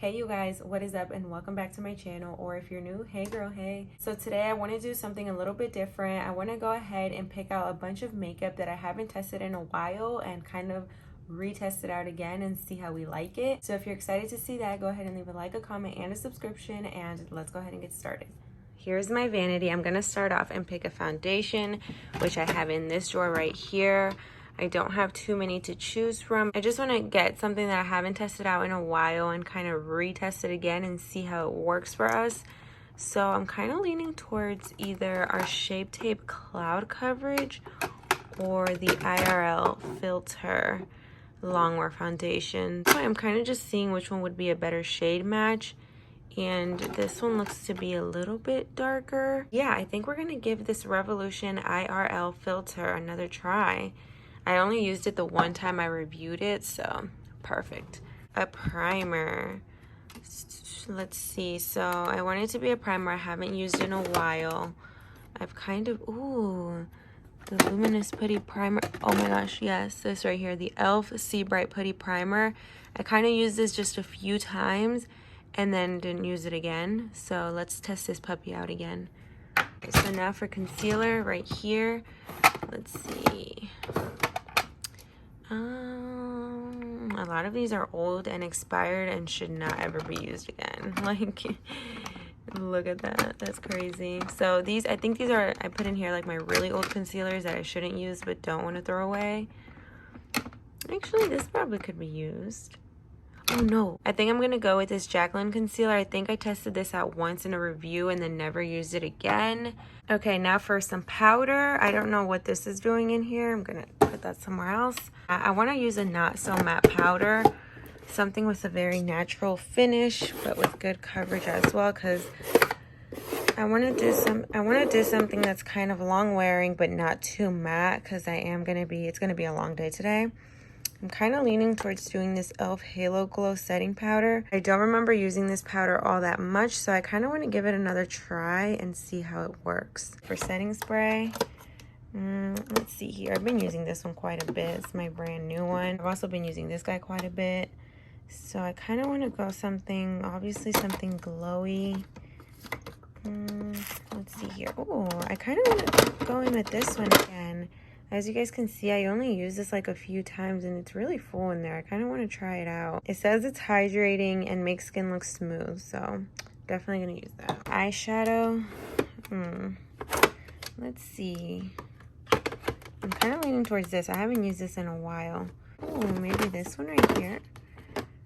Hey you guys, what is up and welcome back to my channel, or if you're new, hey girl, hey. So today I want to do something a little bit different. I want to go ahead and pick out a bunch of makeup that I haven't tested in a while and kind of retest it out again and see how we like it. So if you're excited to see that, go ahead and leave a like, a comment, and a subscription, and let's go ahead and get started. Here's my vanity. I'm gonna start off and pick a foundation, which I have in this drawer right here. I don't have too many to choose from. I just want to get something that I haven't tested out in a while and kind of retest it again and see how it works for us. So I'm kind of leaning towards either our Shape Tape Cloud Coverage or the IRL Filter Longwear Foundation. So I'm kind of just seeing which one would be a better shade match. And this one looks to be a little bit darker. Yeah, I think we're going to give this Revolution IRL Filter another try. I only used it the one time I reviewed it, so perfect. A primer. Let's see. So I want it to be a primer I haven't used in a while. I've kind of, ooh, the Luminous Putty Primer. Oh my gosh, yes, this right here, the e.l.f. Sea Bright Putty Primer. I kind of used this just a few times and then didn't use it again. So let's test this puppy out again. Okay, so now for concealer right here. Let's see. A lot of these are old and expired and should not ever be used again. Like, look at that. That's crazy. So these, I think these are, I put in here like my really old concealers that I shouldn't use but don't want to throw away. Actually, this probably could be used. Oh no, I think I'm gonna go with this Jaclyn concealer. I think I tested this out once in a review and then never used it again. Okay, now for some powder. I don't know what this is doing in here. I'm gonna put that somewhere else. I want to use a not so matte powder, something with a very natural finish but with good coverage as well, because I want to do something that's kind of long wearing but not too matte, because it's gonna be a long day today. I'm kind of leaning towards doing this e.l.f. Halo Glow setting powder. I don't remember using this powder all that much, so I kind of want to give it another try and see how it works. For setting spray, let's see here. I've been using this one quite a bit. It's my brand new one. I've also been using this guy quite a bit. So I kind of want to go something, obviously something glowy. Let's see here. Oh, I kind of want to go in with this one again. As you guys can see, I only use this like a few times and it's really full in there. I kind of want to try it out. It says it's hydrating and makes skin look smooth, so definitely going to use that. Eyeshadow. Let's see. I'm kind of leaning towards this. I haven't used this in a while. Oh, maybe this one right here.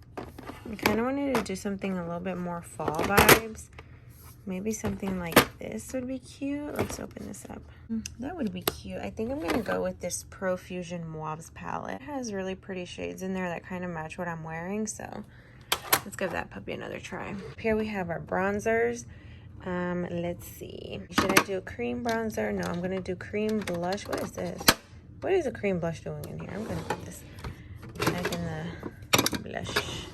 I kind of wanted to do something a little bit more fall vibes. Maybe something like this would be cute. Let's open this up. That would be cute. I think I'm going to go with this Profusion Mauves palette. It has really pretty shades in there that kind of match what I'm wearing. So let's give that puppy another try. Here we have our bronzers. Let's see. Should I do a cream bronzer? No, I'm going to do cream blush. What is this? What is a cream blush doing in here? I'm going to put this back in the blush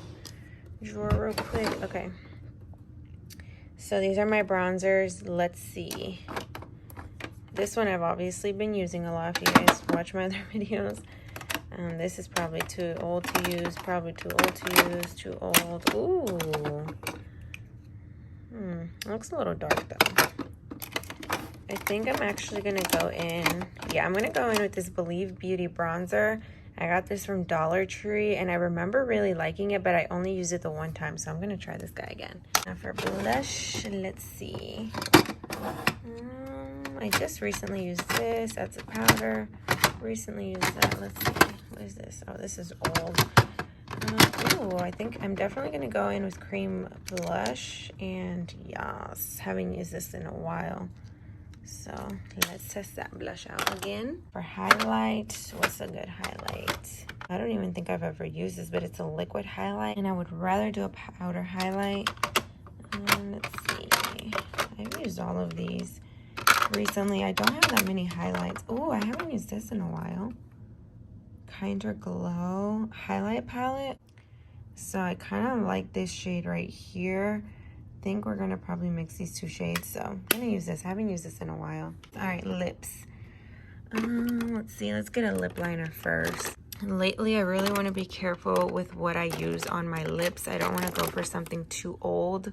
drawer real quick. Okay. So these are my bronzers. Let's see. This one I've obviously been using a lot. If you guys watch my other videos. This is probably too old to use. Probably too old to use. Too old. Ooh. Looks a little dark though. I think I'm actually going to go in. Yeah, I'm going to go in with this Believe Beauty bronzer. I got this from Dollar Tree, and I remember really liking it, but I only used it the one time, so I'm going to try this guy again. Now for blush, let's see. I just recently used this. That's a powder. Recently used that. Let's see. What is this? Oh, this is old. I think I'm definitely going to go in with cream blush, and yes, haven't used this in a while. So let's test that blush out again. For highlight, what's a good highlight? I don't even think I've ever used this, but it's a liquid highlight, and I would rather do a powder highlight. Let's see. I've used all of these recently. I don't have that many highlights. Oh, I haven't used this in a while. Kinder Glow highlight palette. So I kind of like this shade right here. I think we're gonna probably mix these two shades, so I'm gonna use this. I haven't used this in a while. All right, lips. Let's see, let's get a lip liner first. Lately, I really want to be careful with what I use on my lips. I don't want to go for something too old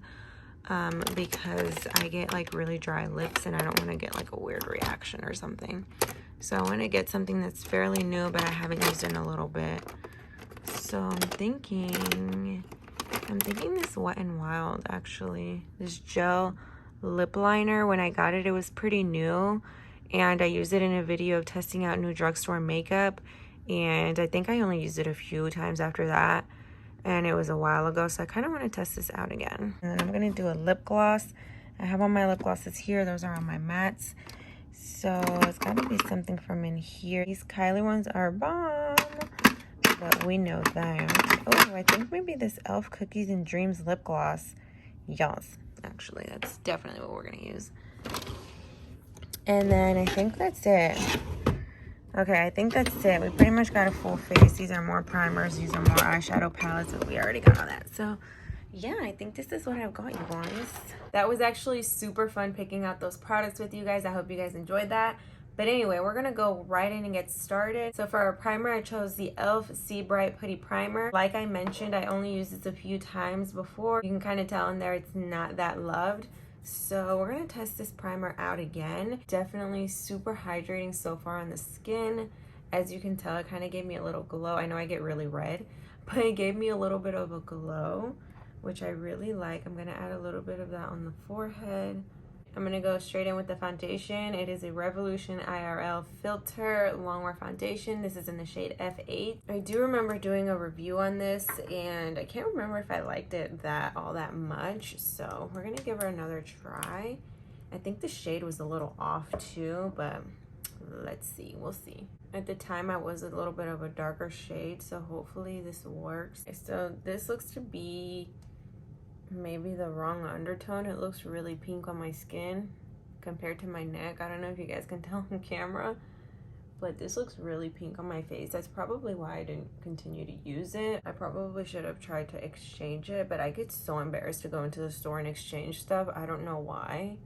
because I get like really dry lips and I don't want to get like a weird reaction or something. So I want to get something that's fairly new, but I haven't used in a little bit. So I'm thinking this Wet n Wild, actually. This gel lip liner, when I got it, it was pretty new. And I used it in a video of testing out new drugstore makeup. And I think I only used it a few times after that. And it was a while ago, so I kind of want to test this out again. And then I'm going to do a lip gloss. I have all my lip glosses here. Those are on my mats. So it's got to be something from in here. These Kylie ones are bomb, but we know that. Oh, I think maybe this e.l.f. Cookies and Dreams lip gloss. Yes, actually, that's definitely what we're going to use. And then I think that's it. Okay, I think that's it. We pretty much got a full face. These are more primers. These are more eyeshadow palettes, but we already got all that. So, yeah, I think this is what I've got, you guys. That was actually super fun picking out those products with you guys. I hope you guys enjoyed that. But anyway, we're going to go right in and get started. So for our primer, I chose the e.l.f. See Bright Putty Primer. Like I mentioned, I only used this a few times before. You can kind of tell in there it's not that loved. So we're going to test this primer out again. Definitely super hydrating so far on the skin. As you can tell, it kind of gave me a little glow. I know I get really red, but it gave me a little bit of a glow, which I really like. I'm going to add a little bit of that on the forehead. I'm going to go straight in with the foundation. It is a Revolution IRL Filter Longwear Foundation. This is in the shade F8. I do remember doing a review on this, and I can't remember if I liked it all that much. So we're going to give her another try. I think the shade was a little off too, but let's see. We'll see. At the time, I was a little bit of a darker shade, so hopefully this works. So this looks to be maybe the wrong undertone. It looks really pink on my skin compared to my neck. I don't know if you guys can tell on camera, but this looks really pink on my face. That's probably why I didn't continue to use it. I probably should have tried to exchange it, but I get so embarrassed to go into the store and exchange stuff. I don't know why.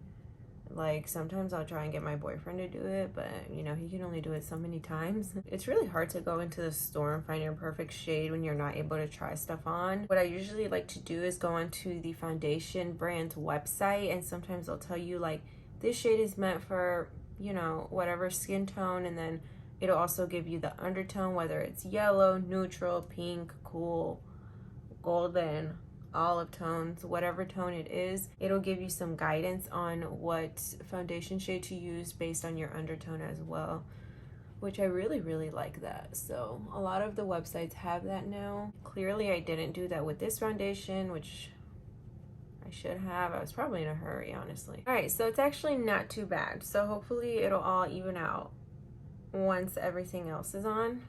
Like, sometimes I'll try and get my boyfriend to do it, but you know, he can only do it so many times. It's really hard to go into the store and find your perfect shade when you're not able to try stuff on. What I usually like to do is go onto the foundation brand's website, and sometimes they'll tell you like, this shade is meant for, you know, whatever skin tone, and then it'll also give you the undertone, whether it's yellow, neutral, pink, cool, golden, olive tones, whatever tone it is. It'll give you some guidance on what foundation shade to use based on your undertone as well, which I really like that. So a lot of the websites have that now. Clearly I didn't do that with this foundation, which I should have. I was probably in a hurry, honestly. All right, so it's actually not too bad. So hopefully it'll all even out once everything else is on.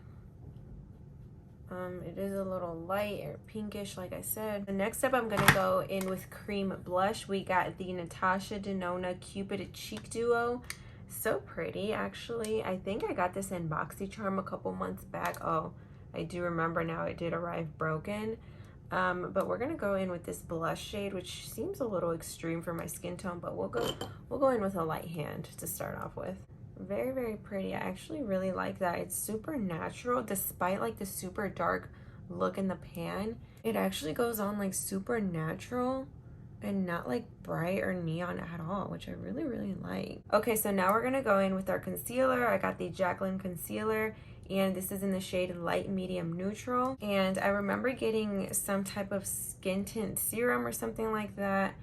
It is a little light or pinkish, like I said. The next step, I'm gonna go in with cream blush. We got the Natasha Denona Cupid Cheek Duo. So pretty, actually. I think I got this in BOXYCHARM a couple months back. Oh, I do remember now, it did arrive broken. But we're gonna go in with this blush shade, which seems a little extreme for my skin tone, but we'll go in with a light hand to start off with. Very pretty. I actually really like that. It's super natural despite like the super dark look in the pan. It actually goes on like super natural and not like bright or neon at all, which I really like. Okay, so now we're gonna go in with our concealer. I got the Jaclyn concealer, and this is in the shade light medium neutral. And I remember getting some type of skin tint serum or something like that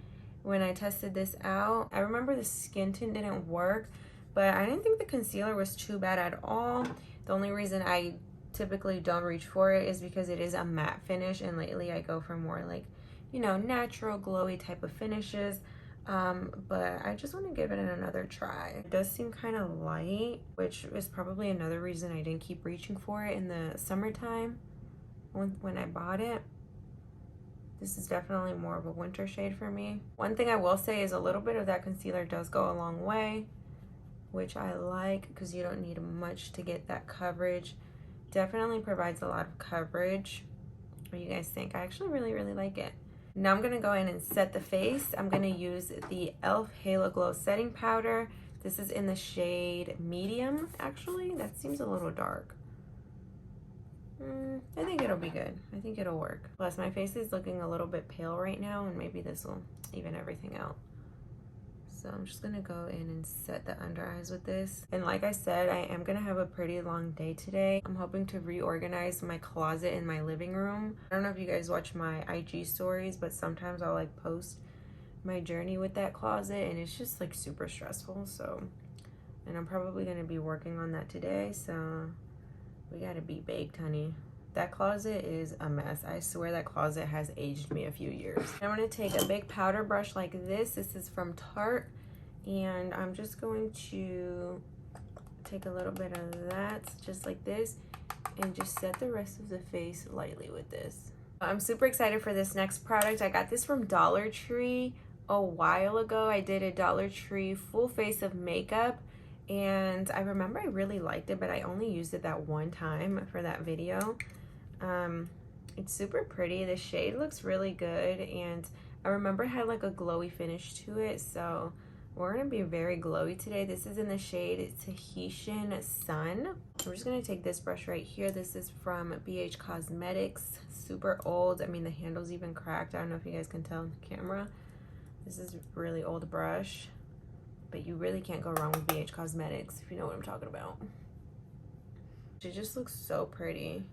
when I tested this out. I remember the skin tint didn't work, but I didn't think the concealer was too bad at all. The only reason I typically don't reach for it is because it is a matte finish, and lately I go for more like, you know, natural glowy type of finishes. But I just want to give it another try. It does seem kind of light, which is probably another reason I didn't keep reaching for it in the summertime when I bought it. This is definitely more of a winter shade for me. One thing I will say is a little bit of that concealer does go a long way, which I like because you don't need much to get that coverage. Definitely provides a lot of coverage. What do you guys think? I actually really like it. Now I'm gonna go in and set the face. I'm gonna use the e.l.f. Halo Glow Setting Powder. This is in the shade medium, actually. That seems a little dark. I think it'll be good. I think it'll work. Plus, my face is looking a little bit pale right now, and maybe this will even everything out. So I'm just gonna go in and set the under eyes with this. And like I said, I am gonna have a pretty long day today. I'm hoping to reorganize my closet in my living room. I don't know if you guys watch my IG stories, but sometimes I'll like post my journey with that closet, and it's just like super stressful. So, and I'm probably gonna be working on that today, so we gotta be baked, honey. That closet is a mess. I swear that closet has aged me a few years. I'm gonna take a big powder brush like this. This is from Tarte, and I'm just going to take a little bit of that, just like this, and just set the rest of the face lightly with this. I'm super excited for this next product. I got this from Dollar Tree a while ago. I did a Dollar Tree full face of makeup, and I remember I really liked it, but I only used it that one time for that video. It's super pretty. The shade looks really good, and I remember it had like a glowy finish to it, so we're gonna be very glowy today. This is in the shade Tahitian Sun. I'm just gonna take this brush right here. This is from BH Cosmetics, super old. I mean, the handle's even cracked. I don't know if you guys can tell on the camera. This is a really old brush, but you really can't go wrong with BH Cosmetics, if you know what I'm talking about. It just looks so pretty.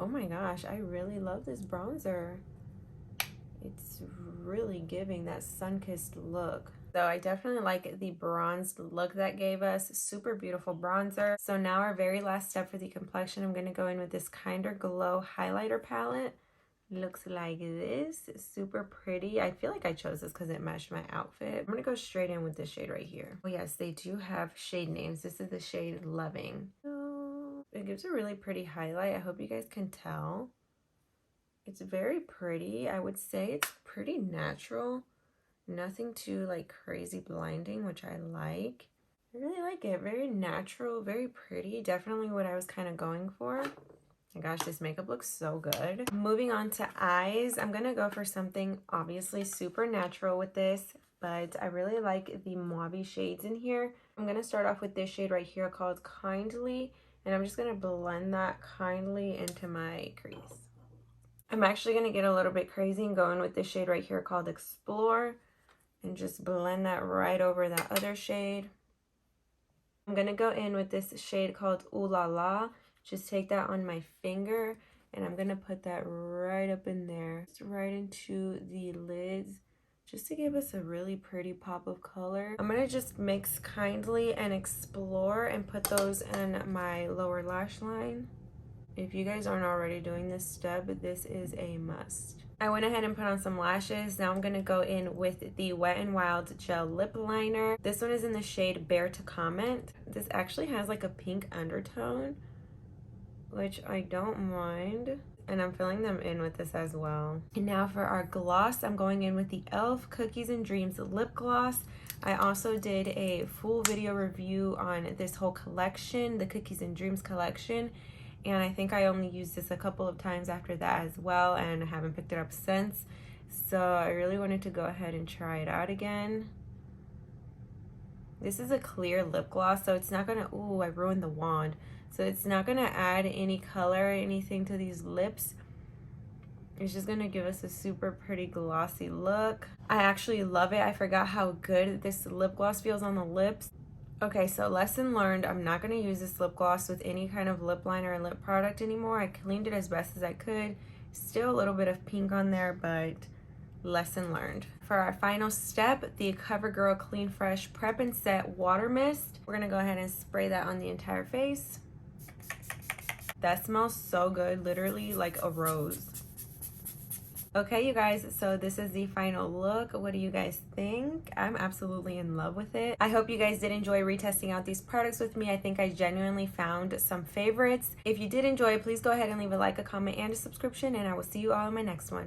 Oh my gosh, I really love this bronzer. It's really giving that sun-kissed look. So I definitely like the bronzed look that gave us. Super beautiful bronzer. So now our very last step for the complexion, I'm gonna go in with this Kinder Glow highlighter palette. Looks like this. Super pretty. I feel like I chose this because it matched my outfit. I'm gonna go straight in with this shade right here. Oh yes, they do have shade names. This is the shade Loving. It gives a really pretty highlight. I hope you guys can tell. It's very pretty. I would say it's pretty natural. Nothing too like crazy blinding, which I like. I really like it. Very natural, very pretty. Definitely what I was kind of going for. My gosh, this makeup looks so good. Moving on to eyes. I'm gonna go for something obviously super natural with this, but I really like the mauve shades in here. I'm gonna start off with this shade right here called Kindly, and I'm just gonna blend that kindly into my crease. I'm actually gonna get a little bit crazy and go in with this shade right here called Explore, and just blend that right over that other shade. I'm gonna go in with this shade called Ooh La La. Just take that on my finger, and I'm gonna put that right up in there, just right into the lids, just to give us a really pretty pop of color. I'm gonna just mix Kindly and Explore and put those in my lower lash line. If you guys aren't already doing this step, this is a must. I went ahead and put on some lashes. Now I'm gonna go in with the Wet n Wild Gel Lip Liner. This one is in the shade Bear to Comment. This actually has like a pink undertone, which I don't mind. And I'm filling them in with this as well. And now for our gloss, I'm going in with the e.l.f. Cookies and Dreams Lip Gloss. I also did a full video review on this whole collection, the Cookies and Dreams collection. And I think I only used this a couple of times after that as well, and I haven't picked it up since. So I really wanted to go ahead and try it out again. This is a clear lip gloss, so it's not gonna, ooh, I ruined the wand. So it's not gonna add any color or anything to these lips. It's just gonna give us a super pretty glossy look. I actually love it. I forgot how good this lip gloss feels on the lips. Okay, so lesson learned, I'm not gonna use this lip gloss with any kind of lip liner or lip product anymore. I cleaned it as best as I could. Still a little bit of pink on there, but lesson learned. For our final step, the CoverGirl Clean Fresh Prep and Set Water Mist. We're gonna go ahead and spray that on the entire face. That smells so good, literally like a rose. Okay, you guys, so this is the final look. What do you guys think? I'm absolutely in love with it. I hope you guys did enjoy retesting out these products with me. I think I genuinely found some favorites. If you did enjoy, please go ahead and leave a like, a comment, and a subscription, and I will see you all in my next one.